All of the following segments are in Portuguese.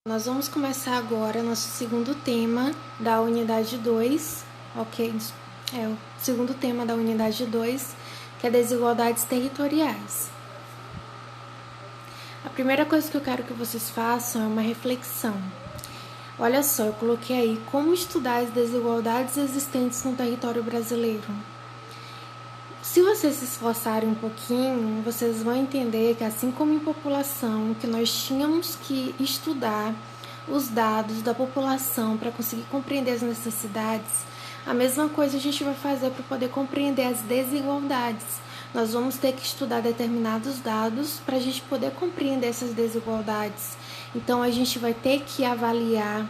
Nós vamos começar agora nosso segundo tema da unidade 2, ok? É o segundo tema da unidade 2, que é desigualdades territoriais. A primeira coisa que eu quero que vocês façam é uma reflexão. Olha só, eu coloquei aí como estudar as desigualdades existentes no território brasileiro. Se vocês se esforçarem um pouquinho, vocês vão entender que assim como em população, que nós tínhamos que estudar os dados da população para conseguir compreender as necessidades, a mesma coisa a gente vai fazer para poder compreender as desigualdades. Nós vamos ter que estudar determinados dados para a gente poder compreender essas desigualdades. Então, a gente vai ter que avaliar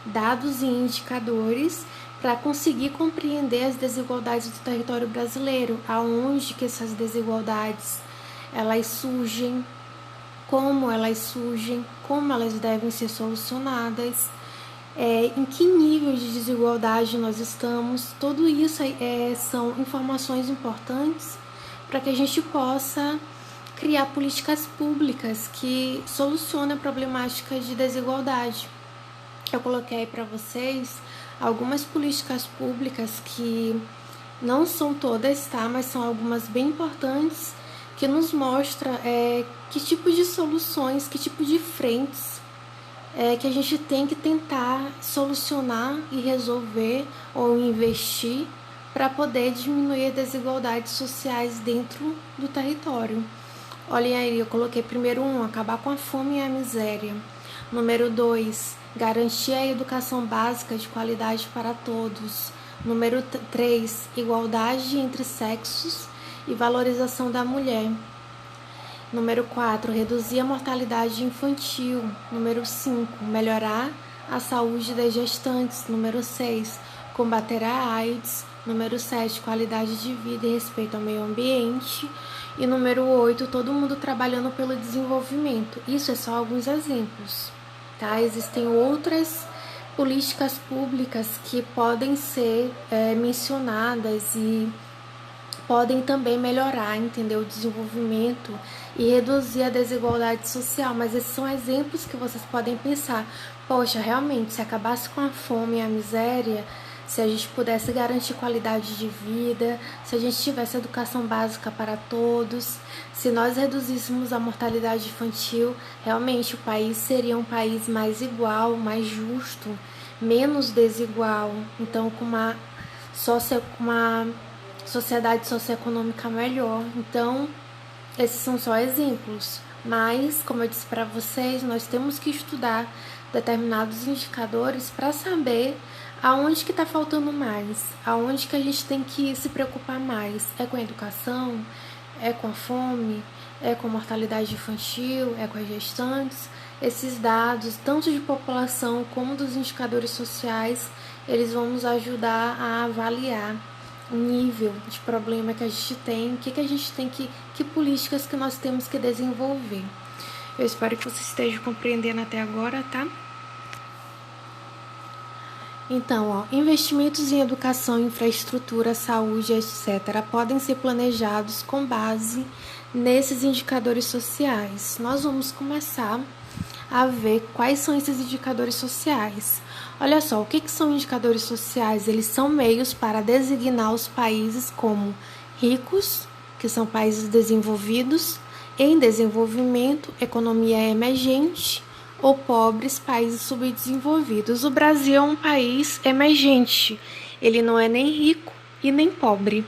dados e indicadores para conseguir compreender as desigualdades do território brasileiro, aonde que essas desigualdades elas surgem, como elas devem ser solucionadas, em que nível de desigualdade nós estamos. Tudo isso são informações importantes para que a gente possa criar políticas públicas que solucionem a problemática de desigualdade. Eu coloquei para vocês algumas políticas públicas que não são todas, tá? Mas são algumas bem importantes que nos mostra que tipo de soluções, que tipo de frentes que a gente tem que tentar solucionar e resolver ou investir para poder diminuir as desigualdades sociais dentro do território. Olhem aí, eu coloquei primeiro 1, acabar com a fome e a miséria. Número 2, garantir a educação básica de qualidade para todos. Número 3, igualdade entre sexos e valorização da mulher. Número 4, reduzir a mortalidade infantil. Número 5, melhorar a saúde das gestantes. Número 6, combater a AIDS. Número 7, qualidade de vida e respeito ao meio ambiente. E número 8, todo mundo trabalhando pelo desenvolvimento. Isso é só alguns exemplos, tá? Existem outras políticas públicas que podem ser mencionadas e podem também melhorar, entendeu? O desenvolvimento e reduzir a desigualdade social, mas esses são exemplos que vocês podem pensar. Poxa, realmente, se acabasse com a fome e a miséria, se a gente pudesse garantir qualidade de vida, se a gente tivesse educação básica para todos, se nós reduzíssemos a mortalidade infantil, realmente o país seria um país mais igual, mais justo, menos desigual, então com uma sociedade socioeconômica melhor. Então, esses são só exemplos, mas, como eu disse para vocês, nós temos que estudar determinados indicadores para saber aonde que está faltando mais, aonde que a gente tem que se preocupar mais. É com a educação? É com a fome? É com a mortalidade infantil? É com as gestantes? Esses dados, tanto de população como dos indicadores sociais, eles vão nos ajudar a avaliar o nível de problema que a gente tem, que políticas que nós temos que desenvolver. Eu espero que você esteja compreendendo até agora, tá? Então, investimentos em educação, infraestrutura, saúde, etc., podem ser planejados com base nesses indicadores sociais. Nós vamos começar a ver quais são esses indicadores sociais. Olha só, o que são indicadores sociais? Eles são meios para designar os países como ricos, que são países desenvolvidos, em desenvolvimento, economia emergente, ou pobres, países subdesenvolvidos. O Brasil é um país emergente, ele não é nem rico e nem pobre.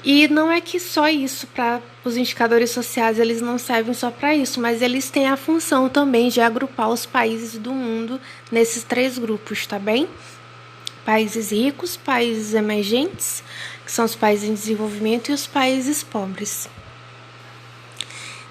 E não é que só isso, para os indicadores sociais, eles não servem só para isso, mas eles têm a função também de agrupar os países do mundo nesses 3 grupos, tá bem? Países ricos, países emergentes, que são os países em desenvolvimento, e os países pobres.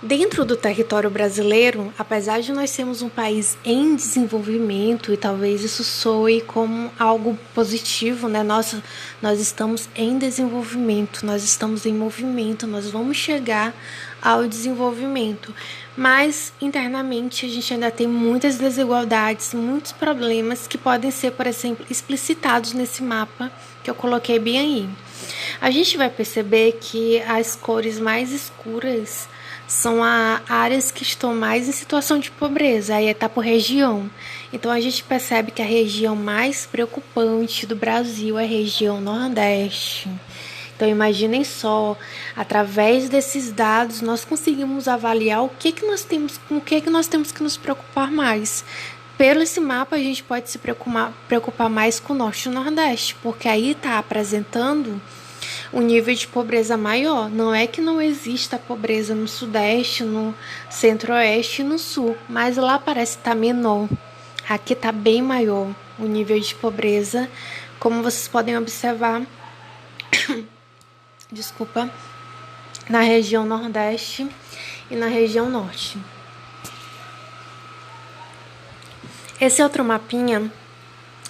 Dentro do território brasileiro, apesar de nós sermos um país em desenvolvimento, e talvez isso soe como algo positivo, né? Nós estamos em desenvolvimento, nós estamos em movimento, nós vamos chegar ao desenvolvimento. Mas, internamente, a gente ainda tem muitas desigualdades, muitos problemas que podem ser, por exemplo, explicitados nesse mapa que eu coloquei bem aí. A gente vai perceber que as cores mais escuras são áreas que estão mais em situação de pobreza, aí está por região. Então a gente percebe que a região mais preocupante do Brasil é a região Nordeste. Então imaginem só, através desses dados nós conseguimos avaliar o que nós temos, com o que nós temos que nos preocupar mais. Pelo esse mapa a gente pode se preocupar mais com o Norte e o Nordeste, porque aí está apresentando um nível de pobreza maior. Não é que não exista pobreza no Sudeste, no Centro-Oeste e no Sul, mas lá parece estar menor. Aqui está bem maior o nível de pobreza, como vocês podem observar, na região Nordeste e na região Norte. Esse outro mapinha,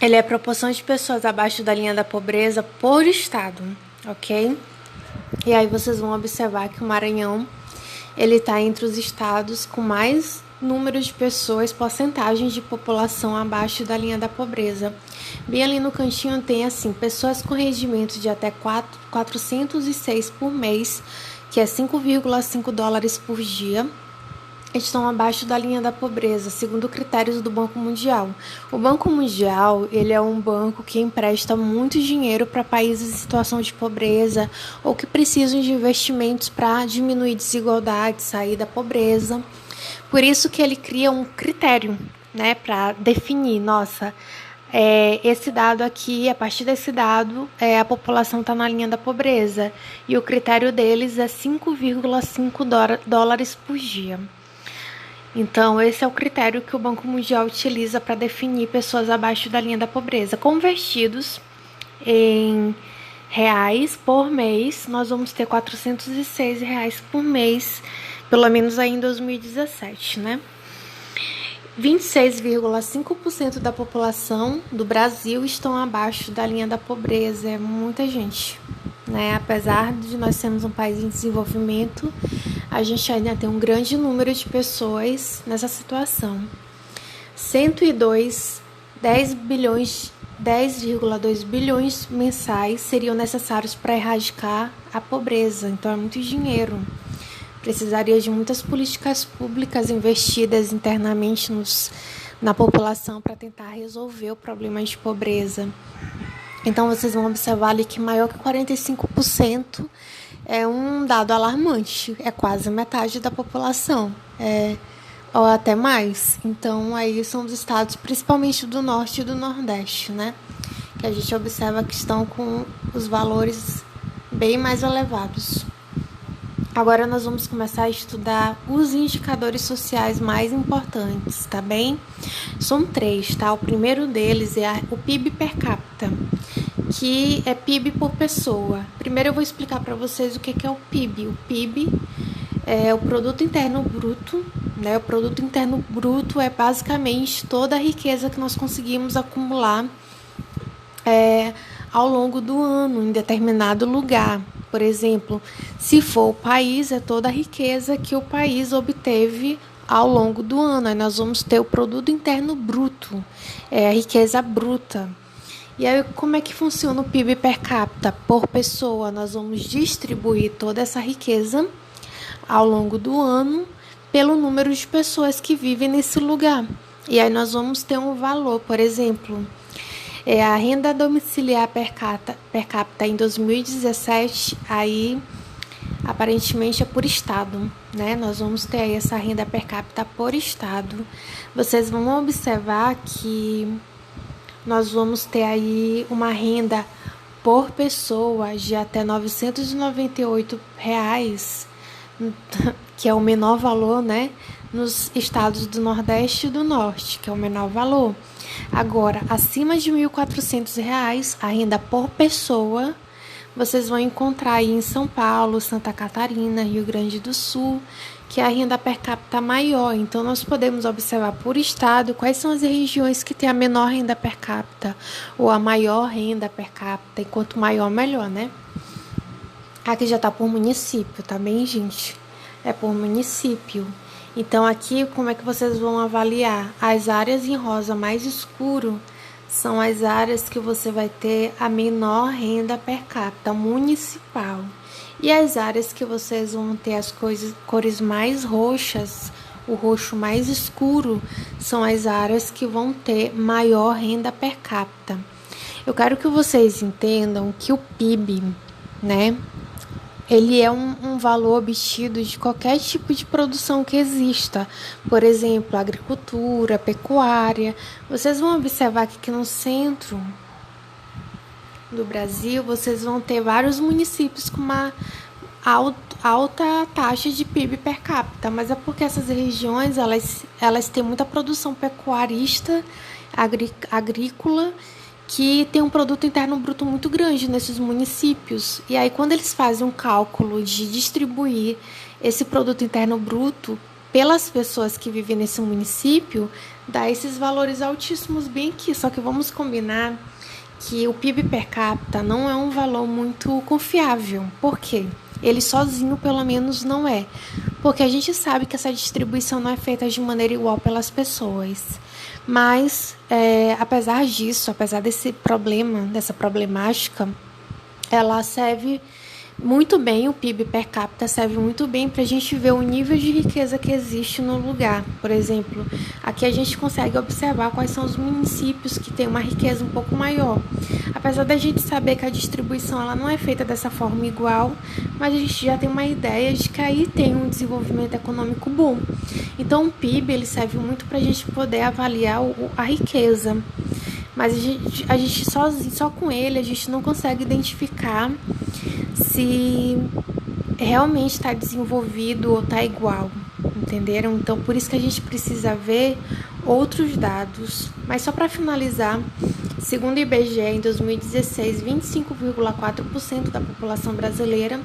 ele é a proporção de pessoas abaixo da linha da pobreza por estado, ok? E aí vocês vão observar que o Maranhão, ele está entre os estados com mais número de pessoas, porcentagens de população abaixo da linha da pobreza. Bem ali no cantinho tem assim, pessoas com rendimento de até 406 por mês, que é 5,5 dólares por dia, estão abaixo da linha da pobreza, segundo critérios do Banco Mundial. O Banco Mundial, ele é um banco que empresta muito dinheiro para países em situação de pobreza ou que precisam de investimentos para diminuir desigualdade, sair da pobreza. Por isso que ele cria um critério, né, para definir, esse dado aqui, a partir desse dado, a população está na linha da pobreza. E o critério deles é 5,5 dólares por dia. Então, esse é o critério que o Banco Mundial utiliza para definir pessoas abaixo da linha da pobreza. Convertidos em reais por mês, nós vamos ter R$406 por mês, pelo menos aí em 2017, né? 26,5% da população do Brasil estão abaixo da linha da pobreza. É muita gente, né? Apesar de nós sermos um país em desenvolvimento, a gente ainda tem um grande número de pessoas nessa situação. 10,2 bilhões mensais seriam necessários para erradicar a pobreza. Então é muito dinheiro. Precisaria de muitas políticas públicas investidas internamente na população para tentar resolver o problema de pobreza. Então, vocês vão observar ali que maior que 45% é um dado alarmante. É quase metade da população, ou até mais. Então, aí são os estados, principalmente do Norte e do Nordeste, né? Que a gente observa que estão com os valores bem mais elevados. Agora nós vamos começar a estudar os indicadores sociais mais importantes, tá bem? São 3, tá? O primeiro deles é o PIB per capita, que é PIB por pessoa. Primeiro eu vou explicar para vocês o que é o PIB. O PIB é o Produto Interno Bruto, né? O Produto Interno Bruto é basicamente toda a riqueza que nós conseguimos acumular ao longo do ano em determinado lugar. Por exemplo, se for o país, é toda a riqueza que o país obteve ao longo do ano. Aí nós vamos ter o Produto Interno Bruto, a riqueza bruta. E aí, como é que funciona o PIB per capita? Por pessoa, nós vamos distribuir toda essa riqueza ao longo do ano pelo número de pessoas que vivem nesse lugar. E aí nós vamos ter um valor, por exemplo, a renda domiciliar per capita em 2017, aí aparentemente é por estado, né? Nós vamos ter aí essa renda per capita por estado. Vocês vão observar que nós vamos ter aí uma renda por pessoa de até R$998, que é o menor valor, né? Nos estados do Nordeste e do Norte, que é o menor valor. Agora, acima de R$1.400, a renda por pessoa, vocês vão encontrar aí em São Paulo, Santa Catarina, Rio Grande do Sul, que é a renda per capita maior. Então, nós podemos observar por estado quais são as regiões que têm a menor renda per capita ou a maior renda per capita. E quanto maior, melhor, né? Aqui já está por município, tá bem, gente? É por município. Então, aqui, como é que vocês vão avaliar? As áreas em rosa mais escuro são as áreas que você vai ter a menor renda per capita municipal. E as áreas que vocês vão ter as cores mais roxas, o roxo mais escuro, são as áreas que vão ter maior renda per capita. Eu quero que vocês entendam que o PIB, né, ele é um valor obtido de qualquer tipo de produção que exista. Por exemplo, agricultura, pecuária. Vocês vão observar que aqui no centro do Brasil, vocês vão ter vários municípios com uma alta taxa de PIB per capita, mas é porque essas regiões elas têm muita produção pecuarista, agrícola, que tem um produto interno bruto muito grande nesses municípios. E aí, quando eles fazem um cálculo de distribuir esse produto interno bruto pelas pessoas que vivem nesse município, dá esses valores altíssimos bem aqui. Só que vamos combinar que o PIB per capita não é um valor muito confiável. Por quê? Ele sozinho, pelo menos, não é. Porque a gente sabe que essa distribuição não é feita de maneira igual pelas pessoas. Mas, apesar disso, apesar desse problema, dessa problemática, ela serve muito bem, o PIB per capita serve muito bem para a gente ver o nível de riqueza que existe no lugar. Por exemplo, aqui a gente consegue observar quais são os municípios que têm uma riqueza um pouco maior. Apesar da gente saber que a distribuição ela não é feita dessa forma igual, mas a gente já tem uma ideia de que aí tem um desenvolvimento econômico bom. Então, o PIB ele serve muito para a gente poder avaliar a riqueza. Mas a gente só com ele a gente não consegue identificar se realmente está desenvolvido ou está igual, entenderam? Então, por isso que a gente precisa ver outros dados. Mas só para finalizar, segundo o IBGE, em 2016, 25,4% da população brasileira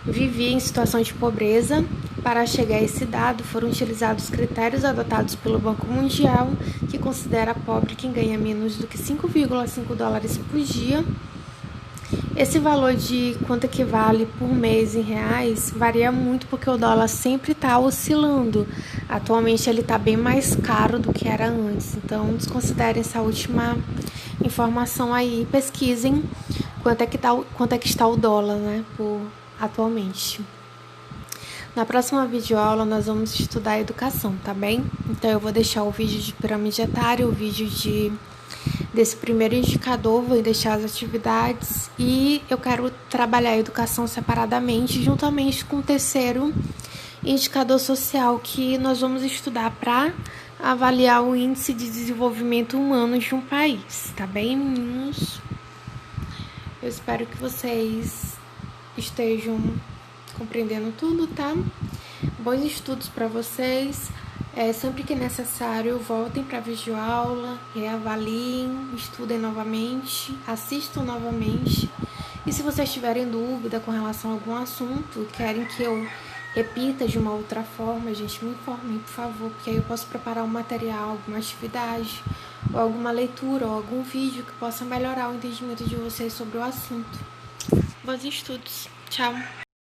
vivia em situação de pobreza. Para chegar a esse dado, foram utilizados critérios adotados pelo Banco Mundial, que considera pobre quem ganha menos do que 5,5 dólares por dia. Esse valor de quanto equivale por mês em reais varia muito porque o dólar sempre está oscilando. Atualmente ele está bem mais caro do que era antes. Então desconsiderem essa última informação aí, pesquisem quanto é que está o dólar, né, atualmente. Na próxima videoaula nós vamos estudar a educação, tá bem? Então eu vou deixar o vídeo de pirâmide etária, o vídeo desse primeiro indicador, vou deixar as atividades e eu quero trabalhar a educação separadamente, juntamente com o terceiro indicador social que nós vamos estudar para avaliar o índice de desenvolvimento humano de um país, tá bem, meninos? Eu espero que vocês estejam compreendendo tudo, tá? Bons estudos para vocês. Sempre que necessário, voltem para a videoaula, reavaliem, estudem novamente, assistam novamente. E se vocês tiverem dúvida com relação a algum assunto, querem que eu repita de uma outra forma, gente, me informem, por favor, porque aí eu posso preparar um material, alguma atividade, ou alguma leitura, ou algum vídeo que possa melhorar o entendimento de vocês sobre o assunto. Bons estudos. Tchau!